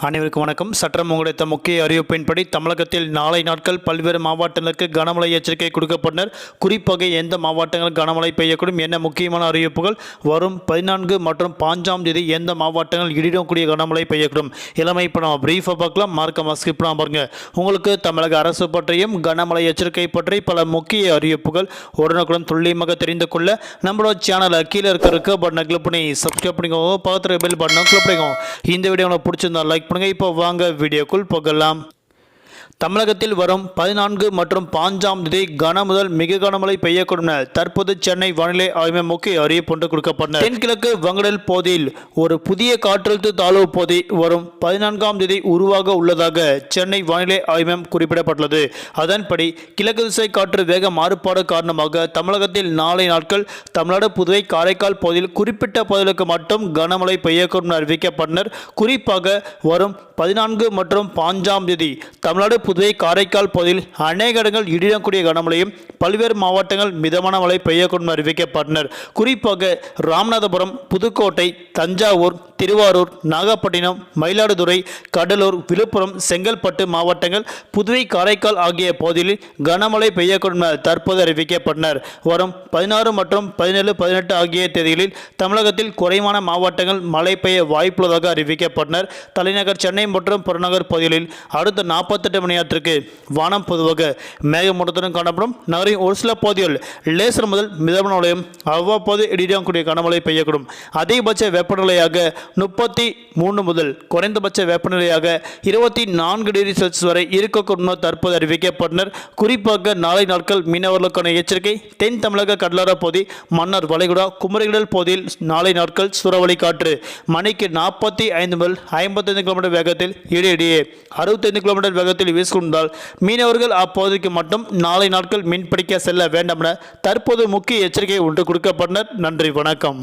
அனைவருக்கும் வணக்கம். சட்டம் கிடைத்த முக்கிய அறிவிப்பின்படி தமிழகத்தில் நாளை நாட்கள் பல்வேறு மாவட்டங்களுக்கு கனமழை எச்சரிக்கை கொடுக்கப்பட்டனர். குறிப்பாக எந்த மாவட்டங்கள் கனமழை பெய்யக்கூடும், என்ன முக்கியமான அறிவிப்புகள், வரும் 14 மற்றும் 5ஆம் தேதி எந்த மாவட்டங்கள் இடிடக்கூடிய கனமழை பெய்யக்கூடும், எல்லாமே இப்போ நம்ம பிரீஃபாக பார்க்கலாம். மார்க்கமாக ஸ்கிப் பண்ணாம பாருங்க. உங்களுக்கு தமிழக அரசு பற்றியும் கனமழை எச்சரிக்கை பற்றி பல முக்கிய அறிவிப்புகள் உடனுக்குடன் துல்லியமாக தெரிந்து கொள்ள நம்மளோட சேனலை கீழே இருக்க பட்டனை கிளிக் பண்ணி சப்ஸ்கிரைப் பண்ணிக்கோங்க. பக்கத்தில் பெல் பட்டனை கிளிக் பண்ணிக்கோங்க. இந்த வீடியோ உங்களுக்கு பிடிச்சிருந்தா லைக் பண்ணுங்க. இப்போ வாங்க வீடியோக்குள் போகலாம். தமிழகத்தில் வரும் 14 மற்றும் 5ஆம் தேதி கன முதல் மிக கனமழை பெய்யக்கூடும் என தற்போது சென்னை வானிலை ஆய்வு முக்கிய அறிவிப்பு ஒன்று கொடுக்கப்பட்டது. தென்கிழக்கு வங்கடல் பகுதியில் ஒரு புதிய காற்றழுத்த தாழ்வு பகுதி வரும் 14ஆம் தேதி உருவாக உள்ளதாக சென்னை வானிலை ஆய்வு குறிப்பிடப்பட்டுள்ளது. அதன்படி கிழக்கு திசை காற்று வேக மாறுபாடு காரணமாக தமிழகத்தில் நாளை நாட்கள் தமிழ்நாடு, புதுவை, காரைக்கால் பகுதியில் குறிப்பிட்ட பகுதிகளுக்கு மட்டும் கனமழை பெய்யக்கூடும் என அறிவிக்கப்பட்டனர். குறிப்பாக வரும் 14 மற்றும் 5ஆம் தேதி தமிழ்நாடு, புதுவை, காரைக்கால் பகுதியில் அநேக இடங்கள் இடியக்கூடிய கனமழையும் பல்வேறு மாவட்டங்கள் மிதமான மழை பெய்யக்கூடும் அறிவிக்கப்பட்டனர். குறிப்பாக ராமநாதபுரம், புதுக்கோட்டை, தஞ்சாவூர், திருவாரூர், நாகப்பட்டினம், மயிலாடுதுறை, கடலூர், விழுப்புரம், செங்கல்பட்டு மாவட்டங்கள், புதுவை, காரைக்கால் ஆகிய பகுதிகளில் கனமழை பெய்யக்கூடும் என தற்போது அறிவிக்கப்பட்டனர். வரும் 16 மற்றும் 17, 18 ஆகிய தேதிகளில் தமிழகத்தில் குறைவான மாவட்டங்கள் மழை பெய்ய வாய்ப்புள்ளதாக அறிவிக்கப்பட்டனர். தலைநகர் சென்னை மற்றும் புறநகர் பகுதிகளில் அடுத்த 48 மணி நேரத்திற்கு வானம் பொதுவாக மேகமூட்டத்துடன் காணப்படும். நகரின் ஒரு சில பகுதிகள் லேசர் முதல் மிதமான மழையும் அவ்வப்போது இடியக்கூடிய கனமழை பெய்யக்கூடும். அதிகபட்ச வெப்பநிலையாக 33 முதல் குறைந்தபட்ச வெப்பநிலையாக 24 டிகிரி செல்சியஸ் வரை இருக்கக்கூடும் தற்போது அறிவிக்கப்பட்டனர். குறிப்பாக நாளை நாட்கள் மீனவர்களுக்கான எச்சரிக்கை. தென் தமிழக கடலோர பகுதி, மன்னார் வளைகுடா, குமரிகடல் பகுதியில் நாளை நாட்கள் சூறாவளி காற்று மணிக்கு 45 முதல் 55 கிலோமீட்டர் வேகத்தில் இடையிடையே 65 கிலோமீட்டர் வேகத்தில் வீசிக்கொண்டால் மீனவர்கள் அப்பகுதிக்கு மட்டும் நாளை நாட்கள் மீன்பிடிக்க செல்ல வேண்டாம் என தற்போது முக்கிய எச்சரிக்கை ஒன்று கொடுக்கப்பட்டனர். நன்றி, வணக்கம்.